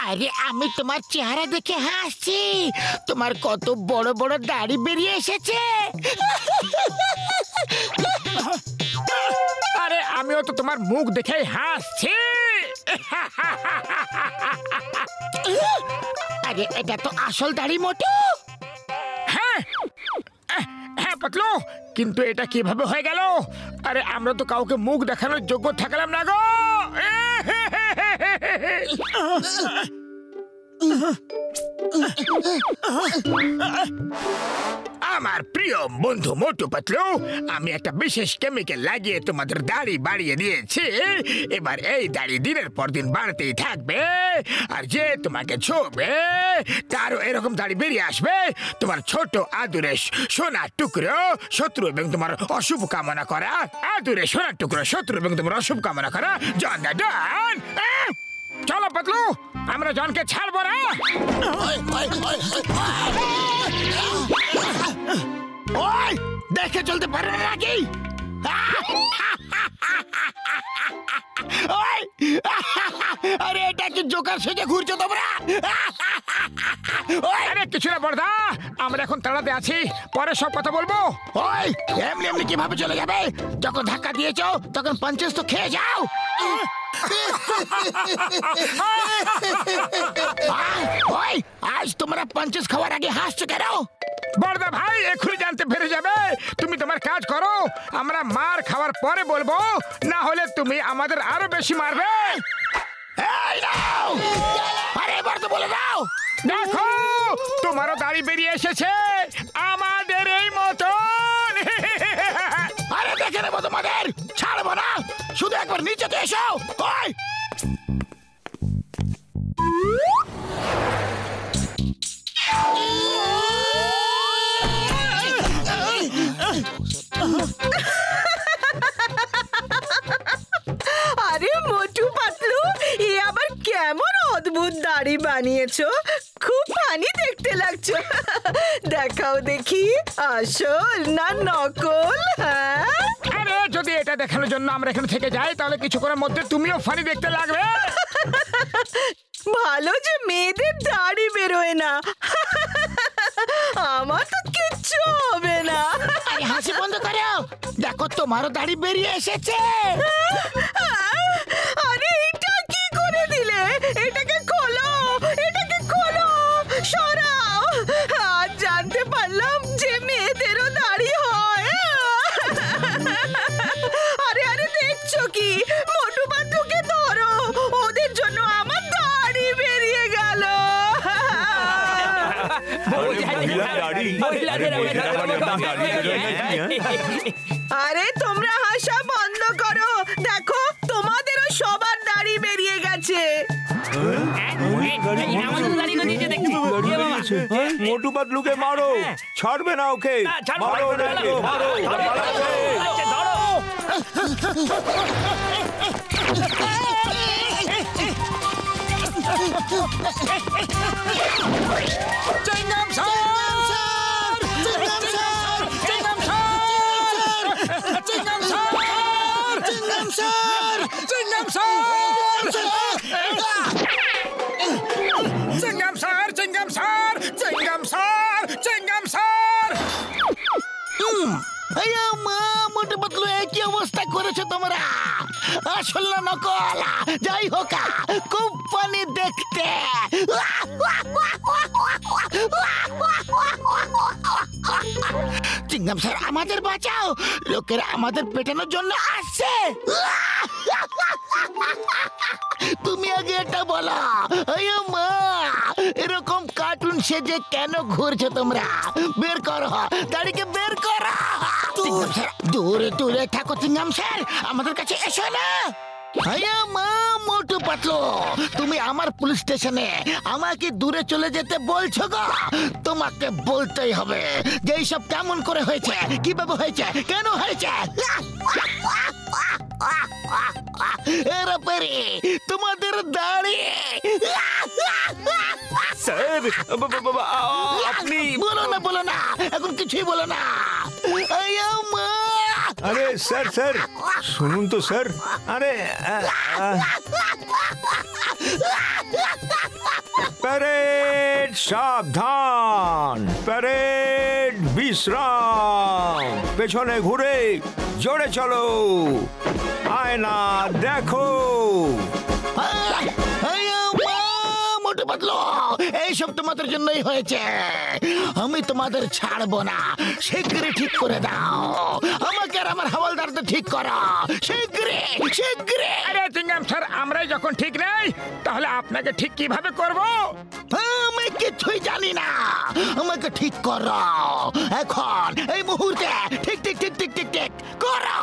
আরে আমি তোমার চেহারা দেখে হাসছি, তোমার কত বড় বড় দাড়ি বেরিয়ে এসেছে। আরে আমিও তো তোমার মুখ দেখে হাসছি। আরে এটা তো আসল দাড়ি মোটু। হ্যাঁ হ্যাঁ পাতলু, কিন্তু এটা কিভাবে হয়ে গেল? আরে আমরা তো কাউকে মুখ দেখানোর যোগ্য থাকলাম না গো। আমার প্রিয় বন্ধু মোটু পাতলু, আমি একটা বিশেষ কেমিক্যাল লাগিয়ে তোমাদের দাড়ি বাড়িয়ে দিয়েছি। এবার এই দাড়ি দিনের পর দিন বাড়তেই থাকবে, আর যে তোমাকে ছোবে তারও এরকম দাড়ি বেরিয়ে আসবে। তোমার ছোট আদুরে সোনার টুকরো শত্রু এবং তোমার অশুভ কামনা করা, আদুরে সোনার টুকরো শত্রু এবং তোমার অশুভ কামনা করা জন দা ডন। চলো পাতলু, আমরা জনকে ছাড়বো না। ওই দেখে চলতে পারে না নাকি? আরে এটা কি জোকার সেজে ঘুরছো তোমরা? আরে কিছু না বড়দা, আমরা এখন তাড়াতে আছি, পরে সব কথা বলবো। ওই এমনি এমনি কিভাবে চলে যাবে? যখন ধাক্কা দিয়েছো তখন পাঞ্চেস তো খেয়ে যাও। ওই আজ তোমরা পাঞ্চেস খাওয়ার আগে হাসছো কেন? বড়দা ভাই এখনই জানতে পেরে যাবে। তুমি তোমার কাজ করো, আমরা মার খাওয়ার পরে বলবো, না হলে তুমি আমাদের আরো বেশি মারবে। এই নাও, আরে এবার তো বলে দাও। দেখো তোমারও দাড়ি বেরিয়ে এসেছে আমাদের এই মতন। আরে দেখে নেবো তোমাদের, ছাড়বো না, শুধু একবার নিচে তো এসো। ওই আরে মোটু পাতলু, এ আবার কেমন অদ্ভুত দাড়ি বানিয়েছো, খুব ফানি দেখতে লাগছো। দেখাও দেখি আসল না নকল। হ্যাঁ, আরে যদি এটা দেখানোর জন্য আমরা এখানে থেকে যাই তাহলে কিছুক্ষণের মধ্যে তুমিও ফানি দেখতে লাগবে। ভালো যে মেয়েদের দাড়ি বেরোয় না, আমার তো কিচ্ছু হবে না। আরে হাসি বন্ধ করো, দেখো তোমারও দাড়ি বেরিয়ে এসেছে। আরে এটা কি করে দিলে? এটাকে খোলো, এটাকে খোলো, সরাও। আজ জানতে পারলাম যে মেয়েদেরও দাড়ি হয়। আরে আরে দেখছো কি? মোটু পাতলুকে ধরো, ওদের জন্য আমার দাড়ি বেরিয়ে গেল। আরে তোমরা হাসা বন্ধ করো, দেখো তোমাদেরও সবার দাড়ি বেরিয়ে গেছে। মোটু পাতলুকে মারো, ছাড়বে না ওকে, মারো ওনাকে, মারো। Chingum sir, Chingum sir, Chingum sir, Chingum sir, Chingum sir, Chingum sir, Chingum sir, Chingum sir, Chingum sir, Chingum sir. Motu Patlu কি অবস্থা করেছো তোমরা? আসল না নকল যাই হোক, খুব ফানি দেখতে। চিংগাম স্যার আমাদের বাঁচাও, লোকেরা আমাদের পেটানোর জন্য আসছে। তুমি আগে এটা বলো, মা এরকম কার্টুন সেজে কেন ঘুরছো তোমরা? বের করো, দাড়িকে বের করো। দূরে দূরে থাকো চিংগাম স্যার, আমাদের কাছে এসো না। মা মোটু পাতলু, তুমি আমার পুলিশ স্টেশনে আমাকে দূরে চলে যেতে বলছো গো? তোমাকে বলতেই হবে যে এইসব কেমন করে হয়েছে, কিভাবে হয়েছে, কেন হয়েছে। এরপরে তোমাদের দাড়ি। স্যার আপনি বলো না এখন কিছুই বলো না। আরে স্যার স্যার শুনুন তো স্যার, আরে প্যারেড সাবধান, প্যারেড বিশ্রাম, পেছনে ঘুরে জোরে চলো, আয়না দেখো। মোটু পাতলু, এইসব তোমাদের জন্যই হয়েছে। আমি তোমাদের ছাড়বো না, শীঘ্রই ঠিক করে দাও। আমাকে আর আমার হাওলদারদের ঠিক করো, শীঘ্রই শীঘ্রই। আরে চিংগাম স্যার, আমরাই যখন ঠিক নেই তাহলে আপনাকে ঠিক কিভাবে করব? আমি কিছুই জানি না, আমাকে ঠিক করো এখন, এই মুহূর্তে। ঠিক ঠিক ঠিক ঠিক ঠিক ঠিক করো।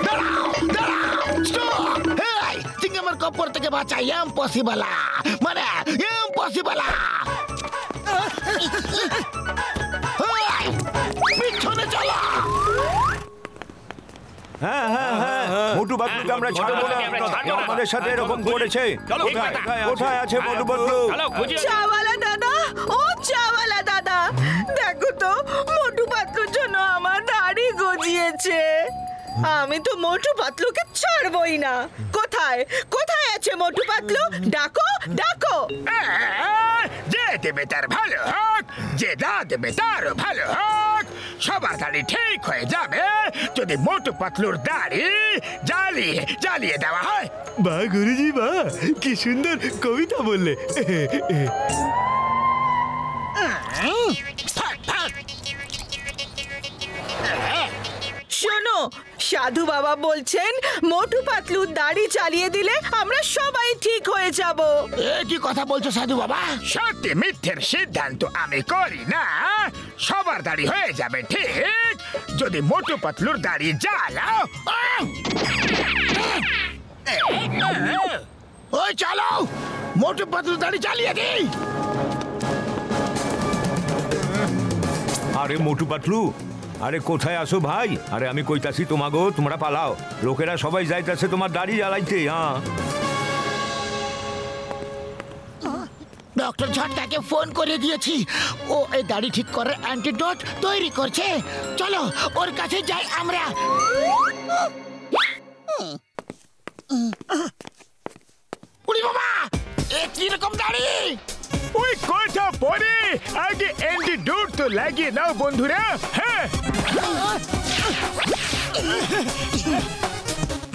দাঁড়াও দাঁড়াও, স্টপ। চিংগামের কপর থেকে বাঁচা ইম্পসিবল, মানে ইম্পসিবল। পিছনে চলো। হ্যাঁ হ্যাঁ হ্যাঁ, মোটু পাতলুকে আমরা ছাড়বো না, আমাদের সাথে এরকম করেছে। কোথায় আছে মোটু পাতলু? চাওয়ালা দাদা, ও চাওয়ালা দাদা, দেখো তো মোটু পাতলুর জন্য আমার দাড়ি গজিয়েছে। আমি তো মোটু পাতলুকে ছাড়বই না। কোথায় কোথায় আছে মোটু পাতলু? ডাকো ডাকো। যে দেবে তার ভালো হোক, যে না দেবে তারও ভালো হোক। সবার দাড়ি ঠিক হয়ে যাবে যদি মোটু পাতলুর দাড়ি জ্বালিয়ে জ্বালিয়ে দেওয়া হয়। বাহ গুরুজি বাহ, কি সুন্দর কবিতা বললে। শোনো, সাধু বাবা বলছেন মোটু পাতলুর দাড়ি চালিয়ে দিলে আমরা সবাই ঠিক হয়ে যাব। এ কি কথা বলছো সাধু বাবা? সত্যি মিথ্যের সিদ্ধান্ত আমি করি না। সবার দাড়ি হয়ে যাবে ঠিক যদি মোটু পাতলুর দাড়ি জ্বালাও। ওই চলো, মোটু পাতলুর দাড়ি চালিয়ে দিই। আরে মোটু পাতলু, আরে কোথায় আসো ভাই? আরে আমি কইতাছি তোমাগো, তোমরা পালাও। লোকেরা সবাই যাইতাছে তোমার দাড়ি জ্বালাইতে। হ্যাঁ, ডক্টর ঝটকাকে ফোন করে দিয়েছি, ও এই দাড়ি ঠিক করার অ্যান্টিডোট তৈরি করছে। চলো ওর কাছে যাই আমরা। উড়ি বাবা, এ কি রকম দাড়ি? ওই কথা পরে আগে অ্যান্টিডোট তো লাগিয়ে নাও বন্ধুরা। হ্যাঁ,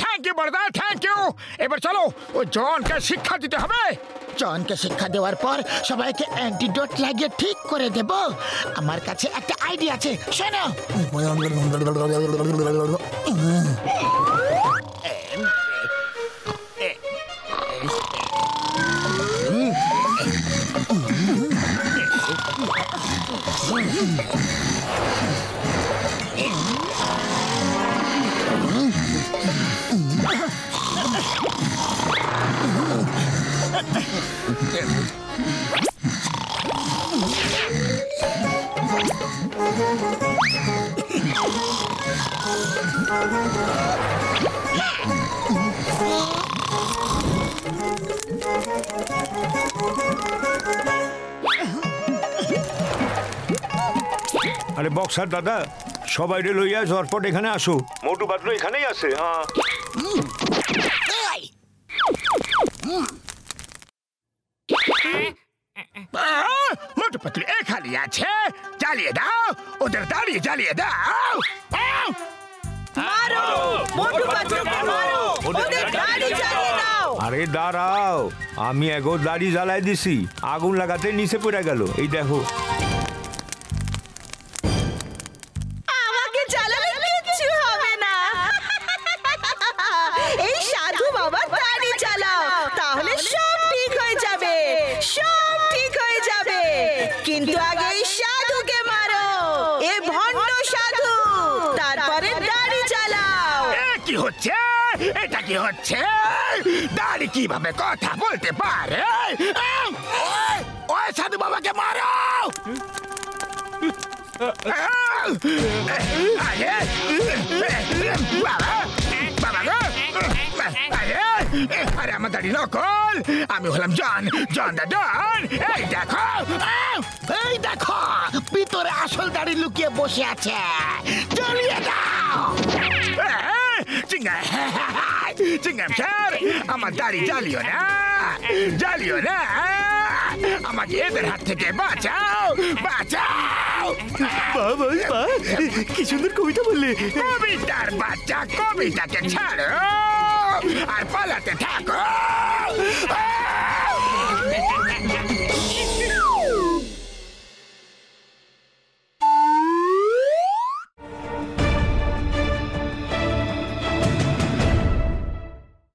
thank you Barda, thank you. এবার চলো ও জনকে শিক্ষা দিতে হবে। জনকে শিক্ষা দেওয়ার পর সবাইকে অ্যান্টিডোট লাগিয়ে ঠিক করে দেব। আমার কাছে একটা আইডিয়া আছে, শোনো। আরে বক্সার দাদা, সবাই রে লইয়া ঝটপট এখানে আসো। মোটু পাতলু এখানেই আছে। হ্যাঁ, মোটু পাতলু এখানে আছে, জ্বালিয়ে দাও ওদের দাড়ি, জ্বালিয়ে দাও। মারো মোটু পাতলুকে, মারো ওদের দাড়ি জ্বালিয়ে দাও। আরে দাঁড়াও, আমি এগো দাড়ি জ্বালাই দিছি, আগুন লাগাতে নিচে পড়ে গেল। এই দেখো। আমাকে জ্বালালে কিচ্ছু হবে না। এই সাধু বাবা দাড়ি জ্বালাও, তাহলে সব ঠিক হয়ে যাবে, সব ঠিক হয়ে যাবে। কিন্তু আগে এই সাধুকে মারো, এ ভণ্ড সাধু, তারপরে দাড়ি জ্বালাও। কি হচ্ছে? এটা কি হচ্ছে? দাড়ি কিভাবে কথা বলতে পারে? ওই সাধু বাবাকে মারো। আরে আমার দাড়ি নকল, আমি হলাম জন, জন দা ডন। এই দেখো, এই দেখো, ভিতরে আসল দাড়ি লুকিয়ে বসে আছে। জ্বালিয়ে দাও। চিংগাম স্যার আমার দাড়ি জ্বালিও না, জ্বালিও না, আমাকে এদের হাত থেকে বাঁচাও, বাঁচাও। বাবা বাহ, কি সুন্দর কবিতা বললে। কবিতার বাচ্চা, কবিতাকে ছাড়ো আর পালাতে থাকো।